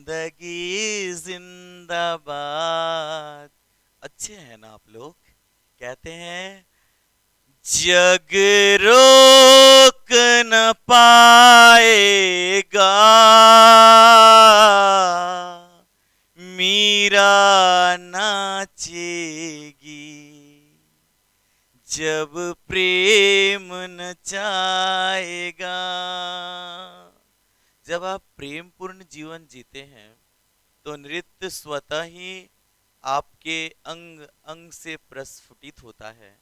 जिंदगी जिंदाबाद। अच्छे हैं ना आप लोग? कहते हैं जग रोक न पाएगा, मीरा नाचेगी जब प्रेम नचाएगा। जब आप प्रेम पूर्ण जीवन जीते हैं तो नृत्य स्वतः ही आपके अंग अंग से प्रस्फुटित होता है।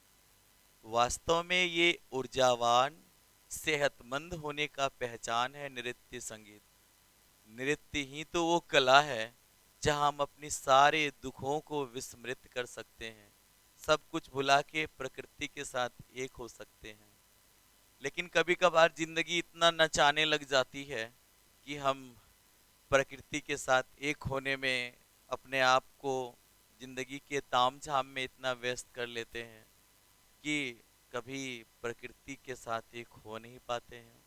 वास्तव में ये ऊर्जावान सेहतमंद होने का पहचान है नृत्य संगीत। नृत्य ही तो वो कला है जहां हम अपनी सारे दुखों को विस्मृत कर सकते हैं, सब कुछ भुला के प्रकृति के साथ एक हो सकते हैं। लेकिन कभी कभार जिंदगी इतना नचाने लग जाती है कि हम प्रकृति के साथ एक होने में अपने आप को जिंदगी के तामझाम में इतना व्यस्त कर लेते हैं कि कभी प्रकृति के साथ एक हो नहीं पाते हैं।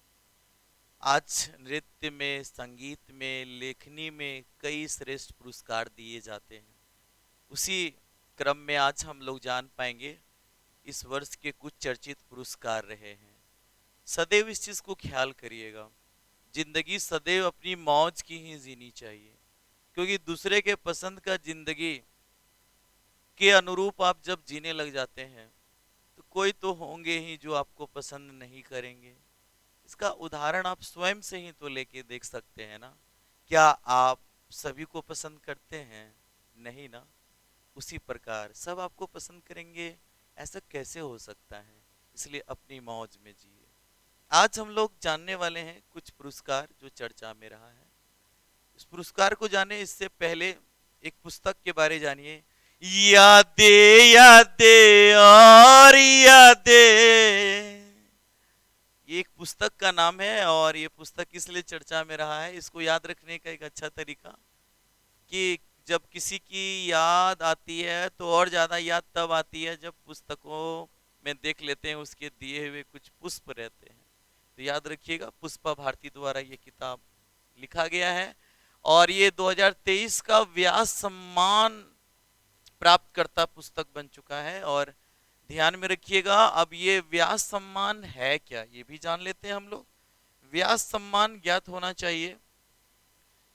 आज नृत्य में, संगीत में, लेखनी में कई श्रेष्ठ पुरस्कार दिए जाते हैं। उसी क्रम में आज हम लोग जान पाएंगे इस वर्ष के कुछ चर्चित पुरस्कार रहे हैं। सदैव इस चीज को ख्याल करिएगा, जिंदगी सदैव अपनी मौज की ही जीनी चाहिए, क्योंकि दूसरे के पसंद का जिंदगी के अनुरूप आप जब जीने लग जाते हैं तो कोई तो होंगे ही जो आपको पसंद नहीं करेंगे। इसका उदाहरण आप स्वयं से ही तो लेके देख सकते हैं ना। क्या आप सभी को पसंद करते हैं? नहीं ना। उसी प्रकार सब आपको पसंद करेंगे, ऐसा कैसे हो सकता है? इसलिए अपनी मौज में जिए। आज हम लोग जानने वाले हैं कुछ पुरस्कार जो चर्चा में रहा है। इस पुरस्कार को जाने इससे पहले एक पुस्तक के बारे जानिए। यादें यादें और यादें, ये एक पुस्तक का नाम है और ये पुस्तक इसलिए चर्चा में रहा है, इसको याद रखने का एक अच्छा तरीका कि जब किसी की याद आती है तो और ज्यादा याद तब आती है जब पुस्तकों में देख लेते हैं उसके दिए हुए कुछ पुष्प रहते हैं। तो याद रखिएगा, पुष्पा भारती द्वारा ये किताब लिखा गया है और ये 2023 का व्यास सम्मान प्राप्त करता पुस्तक बन चुका है। और ध्यान में रखिएगा, अब ये व्यास सम्मान है क्या ये भी जान लेते हैं हम लोग। व्यास सम्मान ज्ञात होना चाहिए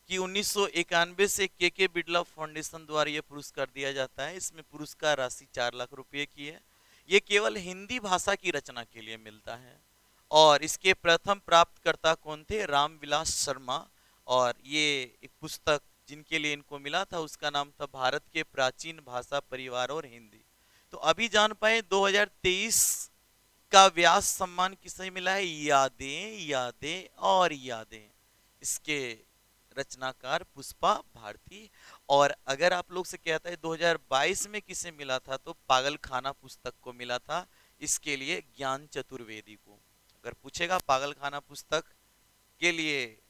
कि 1991 से के बिड़ला फाउंडेशन द्वारा यह पुरस्कार दिया जाता है। इसमें पुरस्कार राशि 4 लाख रुपए की है। ये केवल हिंदी भाषा की रचना के लिए मिलता है और इसके प्रथम प्राप्तकर्ता कौन थे? रामविलास शर्मा। और ये एक पुस्तक जिनके लिए इनको मिला था उसका नाम था भारत के प्राचीन भाषा परिवार और हिंदी। तो अभी जान पाए 2023 का व्यास सम्मान किसे मिला है? यादें यादें और यादें, इसके रचनाकार पुष्पा भारती। और अगर आप लोग से कहता है 2022 में किसे मिला था, तो पागल खाना पुस्तक को मिला था, इसके लिए ज्ञान चतुर्वेदी को। अगर पूछेगा पागल खाना पुस्तक के लिए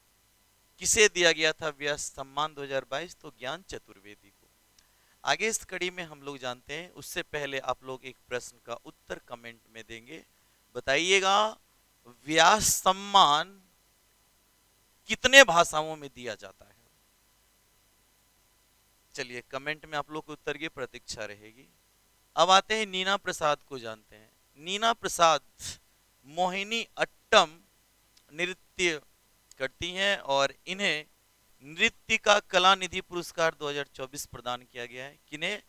किसे दिया गया था व्यास सम्मान 2022, तो ज्ञान चतुर्वेदी को। आगे इस कड़ी में हम लोग जानते हैं, उससे पहले आप लोग एक प्रश्न का उत्तर कमेंट में देंगे। बताइएगा, व्यास सम्मान कितने भाषाओं में दिया जाता है? चलिए कमेंट में आप लोग के उत्तर की प्रतीक्षा रहेगी। अब आते हैं नीना प्रसाद को जानते हैं। नीना प्रसाद मोहिनी अट्टम नृत्य करती हैं और इन्हें नृत्य का कला निधि पुरस्कार 2024 प्रदान किया गया है। किन्हें?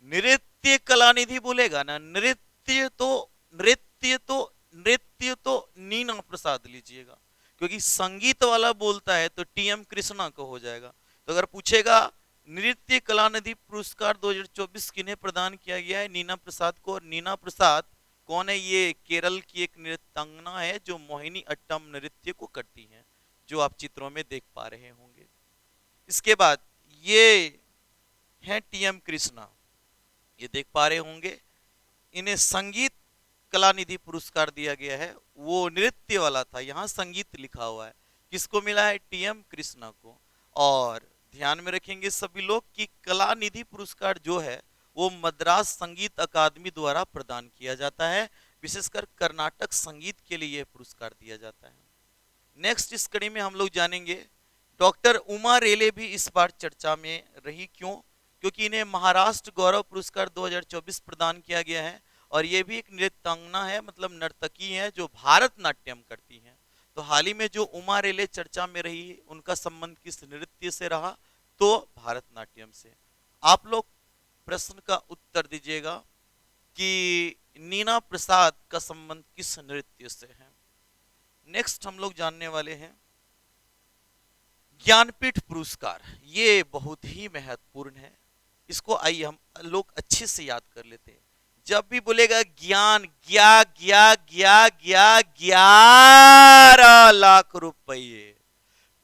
नृत्य कला निधि बोलेगा ना, नृत्य तो नृत्य तो नृत्य तो नीना प्रसाद लीजिएगा, क्योंकि संगीत वाला बोलता है तो टीएम कृष्णा को हो जाएगा। तो अगर पूछेगा नृत्य कला निधि पुरस्कार 2024 किन्हें प्रदान किया गया है? नीना प्रसाद को। और नीना प्रसाद कौन है? ये केरल की एक नृत्यांगना है जो मोहिनी अट्टम नृत्य को करती हैं, जो आप चित्रों में देख पा रहे होंगे। इसके बाद ये हैं टीएम कृष्णा, ये देख पा रहे होंगे। इन्हें संगीत कला निधि पुरस्कार दिया गया है, वो नृत्य वाला था, यहाँ संगीत लिखा हुआ है। किसको मिला है? टीएम कृष्णा को। और ध्यान में रखेंगे सभी लोग कि कला निधि पुरस्कार जो है वो मद्रास संगीत अकादमी द्वारा प्रदान किया जाता है। विशेषकर कर्नाटक संगीत के लिए यह पुरस्कार दिया जाता है। नेक्स्ट इस कड़ी में हम लोग जानेंगे डॉक्टर उमा रेले भी इस बार चर्चा में रही, क्यों? क्योंकि इन्हें महाराष्ट्र गौरव पुरस्कार 2024 प्रदान किया गया है और ये भी एक नृत्यांगना है, मतलब नर्तकी है जो भारतनाट्यम करती हैं। तो हाल ही में जो उमा रेले चर्चा में रही, उनका संबंध किस नृत्य से रहा? तो भारतनाट्यम से। आप लोग प्रश्न का उत्तर दीजिएगा कि नीना प्रसाद का संबंध किस नृत्य से है। नेक्स्ट हम लोग जानने वाले हैं ज्ञानपीठ पुरस्कार। ये बहुत ही महत्वपूर्ण है, इसको आइए हम लोग अच्छे से याद कर लेते हैं। जब भी बोलेगा ज्ञान, ग्या ग्या ग्या ग्या 11 लाख रुपये,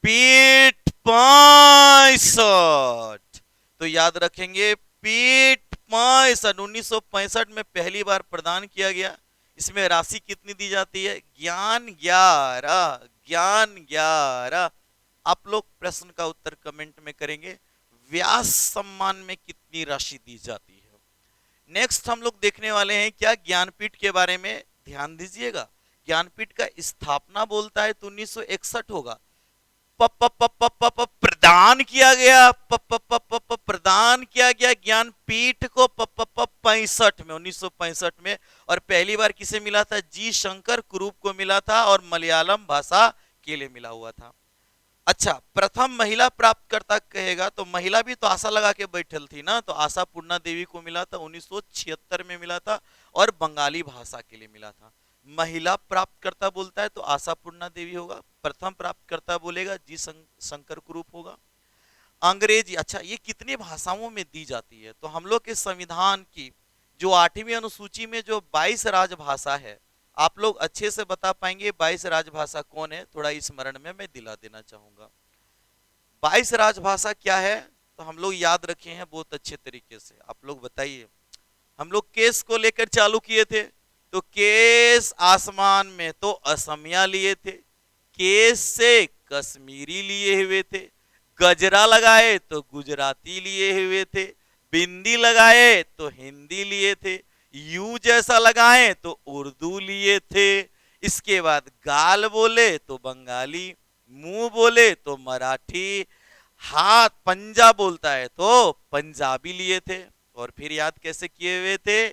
पीठ 65, तो याद रखेंगे पीठ 65 1965 में पहली बार प्रदान किया गया। इसमें राशि कितनी दी जाती है? ज्ञान 11, ज्ञान 11। आप लोग प्रश्न का उत्तर कमेंट में करेंगे। व्यास सम्मान में कितनी राशि दी जाती है? नेक्स्ट हम लोग देखने वाले हैं क्या ज्ञानपीठ के बारे में, ध्यान दीजिएगा। ज्ञानपीठ का स्थापना बोलता है तो 1961 होगा। प्रदान किया गया, प्रदान किया गया ज्ञानपीठ को 65 में, 1965 में। और पहली बार किसे मिला था? जी शंकर कुरूप को मिला था और मलयालम भाषा के लिए मिला हुआ था। अच्छा, प्रथम महिला प्राप्तकर्ता कहेगा तो महिला भी तो आशा लगा के बैठल थी ना, तो आशा पूर्णा देवी को मिला था, 1976 में मिला था और बंगाली भाषा के लिए मिला था। महिला प्राप्तकर्ता बोलता है तो आशा पूर्णा देवी होगा। प्रथम प्राप्तकर्ता बोलेगा जी शंकर कुरूप होगा। अंग्रेजी, अच्छा ये कितने भाषाओं में दी जाती है? तो हम लोग के संविधान की जो 8वीं अनुसूची में जो 22 राजभाषा है, आप लोग अच्छे से बता पाएंगे 22 राजभाषा कौन है? थोड़ा स्मरण में मैं दिला देना चाहूंगा। 22 राजभाषा क्या है? तो हम लोग याद रखे हैं बहुत अच्छे तरीके से, आप लोग बताइए। हम लोग केस को लेकर चालू किए थे, तो केस आसमान में तो असमिया लिए थे, केस से कश्मीरी लिए हुए थे, गजरा लगाए तो गुजराती लिए हुए थे, बिंदी लगाए तो हिंदी लिए थे, यू जैसा लगाए तो उर्दू लिए थे, इसके बाद गाल बोले तो बंगाली, मुंह बोले तो मराठी, हाथ पंजा बोलता है तो पंजाबी लिए थे। और फिर याद कैसे किए हुए थे?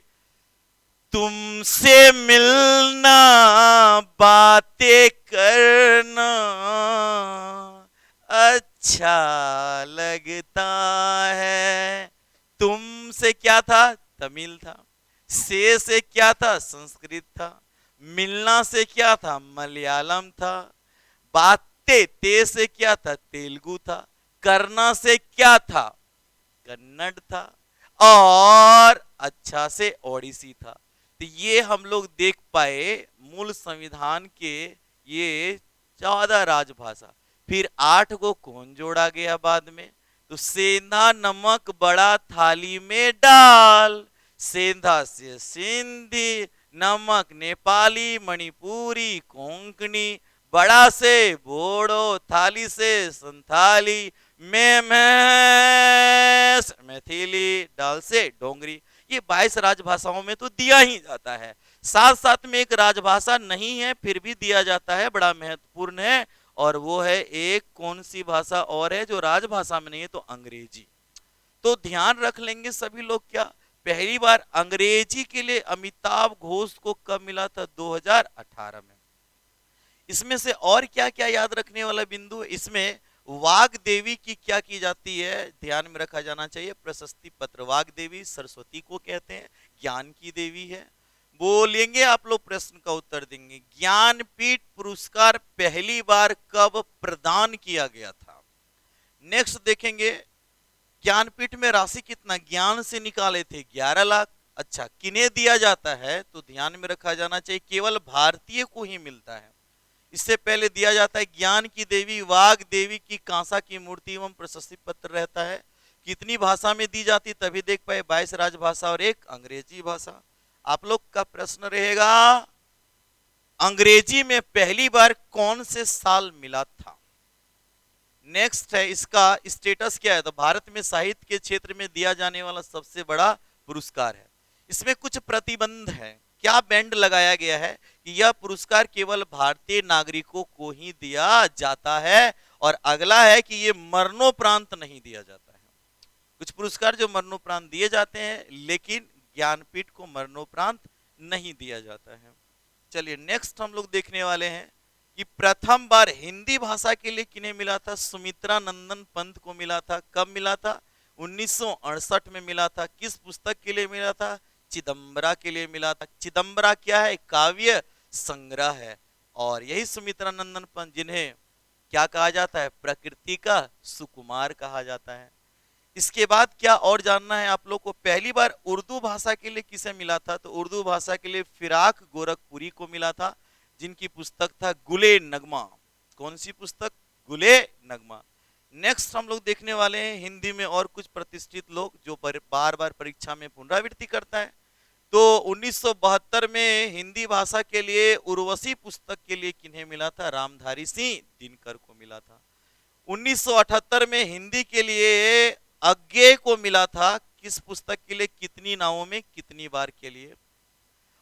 तुमसे मिलना, बातें करना अच्छा लगता है। तुम से क्या था? तमिल था। से क्या था? संस्कृत था। मिलना से क्या था? मलयालम था। बातें ते से क्या था? तेलुगु था। करना से क्या था? कन्नड़ था। और अच्छा से ओडिसी था। तो ये हम लोग देख पाए मूल संविधान के ये 14 राजभाषा। फिर 8 को कौन जोड़ा गया बाद में? तो सेंधा नमक बड़ा थाली में डाल, सेंधा से सिंधी, नमक नेपाली, मणिपुरी, कोंकणी, बड़ा से बोड़ो, थाली से संथाली, में मैथिली, डाल से डोंगरी। ये 22 राजभाषाओं में तो दिया ही जाता है। साथ साथ में एक राजभाषा नहीं है फिर भी दिया जाता है, बड़ा महत्वपूर्ण है, और वो है एक कौन सी भाषा और है जो राजभाषा में नहीं है? तो अंग्रेजी। तो ध्यान रख लेंगे सभी लोग क्या, पहली बार अंग्रेजी के लिए अमिताभ घोष को कब मिला था? 2018 में। इसमें से और क्या क्या याद रखने वाला बिंदु? इसमें वाग देवी की क्या की जाती है, ध्यान में रखा जाना चाहिए। प्रशस्ति पत्र, वाग देवी सरस्वती को कहते हैं, ज्ञान की देवी है। बोलेंगे आप लोग, प्रश्न का उत्तर देंगे। ज्ञानपीठ पुरस्कार पहली बार कब प्रदान किया गया था? नेक्स्ट देखेंगे ज्ञानपीठ में राशि कितना ज्ञान से निकाले थे? 11 लाख। अच्छा, किन्हें दिया जाता है? तो ध्यान में रखा जाना चाहिए केवल भारतीय को ही मिलता है। इससे पहले दिया जाता है ज्ञान की देवी वाग देवी की कांसा की मूर्ति एवं प्रशस्ति पत्र रहता है। कितनी भाषा में दी जाती तभी देख पाए? 22 राजभाषा और एक अंग्रेजी भाषा। आप लोग का प्रश्न रहेगा अंग्रेजी में पहली बार कौन से साल मिला था? नेक्स्ट है इसका स्टेटस क्या है? तो भारत में साहित्य के क्षेत्र में दिया जाने वाला सबसे बड़ा पुरस्कार है। इसमें कुछ प्रतिबंध है, क्या बैंड लगाया गया है कि यह पुरस्कार केवल भारतीय नागरिकों को ही दिया जाता है और अगला है कि ये मरणोपरांत नहीं दिया जाता है। कुछ पुरस्कार जो मरणोपरांत दिए जाते हैं, लेकिन ज्ञानपीठ को मरणोपरांत नहीं दिया जाता है। चलिए नेक्स्ट हम लोग देखने वाले हैं कि प्रथम बार हिंदी भाषा के लिए किन्हें मिला था? सुमित्रा नंदन पंत को मिला था। कब मिला था? 1968 में मिला था। किस पुस्तक के लिए मिला था? चिदम्बरा के लिए मिला था। चिदम्बरा क्या है? काव्य संग्रह है। और यही सुमित्रा नंदन पंत, जिन्हें क्या कहा जाता है? प्रकृति का सुकुमार कहा जाता है। इसके बाद क्या और जानना है आप लोग को? पहली बार उर्दू भाषा के लिए किसे मिला था? तो उर्दू भाषा के लिए फिराक गोरखपुरी को मिला था, जिनकी पुस्तक था गुले नगमा। कौन सी पुस्तक? गुले नगमा। नेक्स्ट हम लोग देखने वाले हैं हिंदी में और कुछ प्रतिष्ठित लोग जो बार बार परीक्षा में पुनरावृत्ति करता है। तो 1972 में हिंदी भाषा के लिए उर्वशी पुस्तक के लिए किन्हें मिला था? रामधारी सिंह दिनकर को मिला था। 1978 में हिंदी के लिए अज्ञेय को मिला था। किस पुस्तक के लिए? कितनी नावों में कितनी बार के लिए।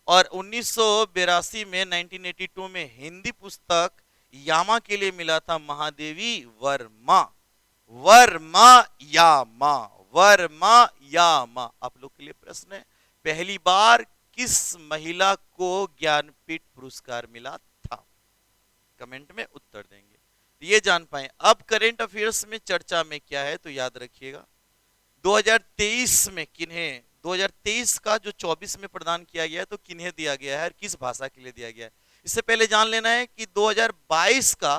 और 1982 में 1982 में हिंदी पुस्तक यामा के लिए मिला था महादेवी वर्मा। वर्मा यामा, वर्मा यामा। आप लोग के लिए प्रश्न है, पहली बार किस महिला को ज्ञानपीठ पुरस्कार मिला था? कमेंट में उत्तर देंगे, ये जान पाए। अब करेंट अफेयर्स में चर्चा में क्या है, तो याद रखिएगा 2023 में किन्हें, 2023 का जो 24 में प्रदान किया गया है तो किन्हें दिया गया है और किस भाषा के लिए दिया गया है। इससे पहले जान लेना है कि 2022 का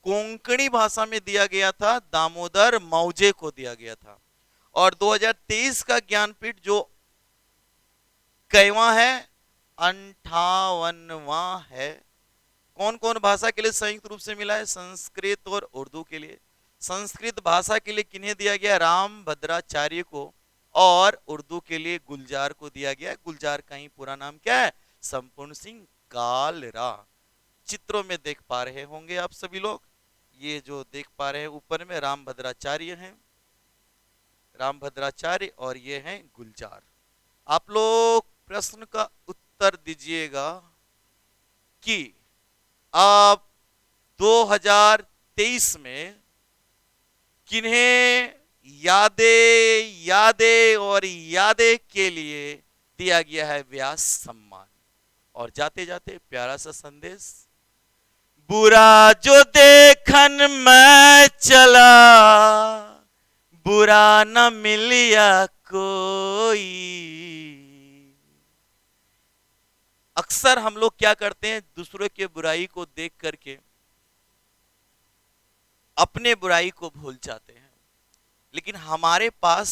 कोंकणी भाषा में दिया गया था, दामोदर मौजे को दिया गया था। और 2023 का ज्ञानपीठ जो कैवा है? 58वां है। कौन कौन भाषा के लिए संयुक्त रूप से मिला है? संस्कृत और उर्दू के लिए। संस्कृत भाषा के लिए किन्हें दिया गया? राम भद्राचार्य को। और उर्दू के लिए गुलजार को दिया गया। गुलजार का ही पूरा नाम क्या है? संपूर्ण सिंह कालरा। चित्रों में देख पा रहे होंगे आप सभी लोग, ये जो देख पा रहे हैं ऊपर में राम भद्राचार्य हैं, राम भद्राचार्य, और ये हैं गुलजार। आप लोग प्रश्न का उत्तर दीजिएगा कि अब 2023 में किन्हें यादें यादें और यादें के लिए दिया गया है व्यास सम्मान। और जाते जाते प्यारा सा संदेश, बुरा जो देखन मैं चला, बुरा न मिलिया कोई। अक्सर हम लोग क्या करते हैं, दूसरों के बुराई को देख करके अपने बुराई को भूल जाते हैं, लेकिन हमारे पास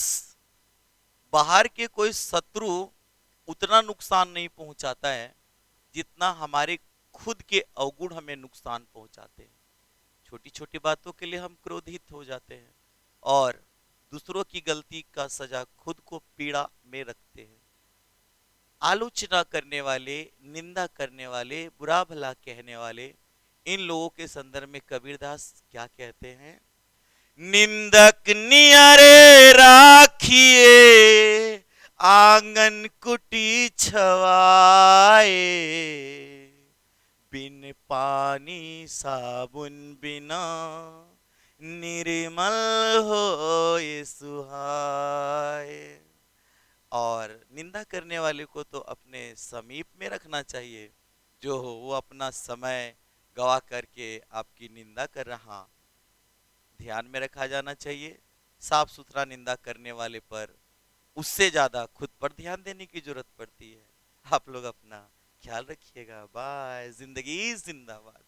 बाहर के कोई शत्रु उतना नुकसान नहीं पहुंचाता है जितना हमारे खुद के अवगुण हमें नुकसान पहुंचाते हैं। छोटी छोटी बातों के लिए हम क्रोधित हो जाते हैं और दूसरों की गलती का सजा खुद को पीड़ा में रखते हैं। आलोचना करने वाले, निंदा करने वाले, बुरा भला कहने वाले, इन लोगों के संदर्भ में कबीरदास क्या कहते हैं? निंदक नियरे राखिए, आंगन कुटी छवाए, बिन पानी साबुन बिना निर्मल हो ये सुहाए। और निंदा करने वाले को तो अपने समीप में रखना चाहिए, जो हो वो अपना समय गवा करके आपकी निंदा कर रहा, ध्यान में रखा जाना चाहिए। साफ सुथरा निंदा करने वाले पर उससे ज्यादा खुद पर ध्यान देने की जरूरत पड़ती है। आप लोग अपना ख्याल रखिएगा। बाय। जिंदगी जिंदाबाद।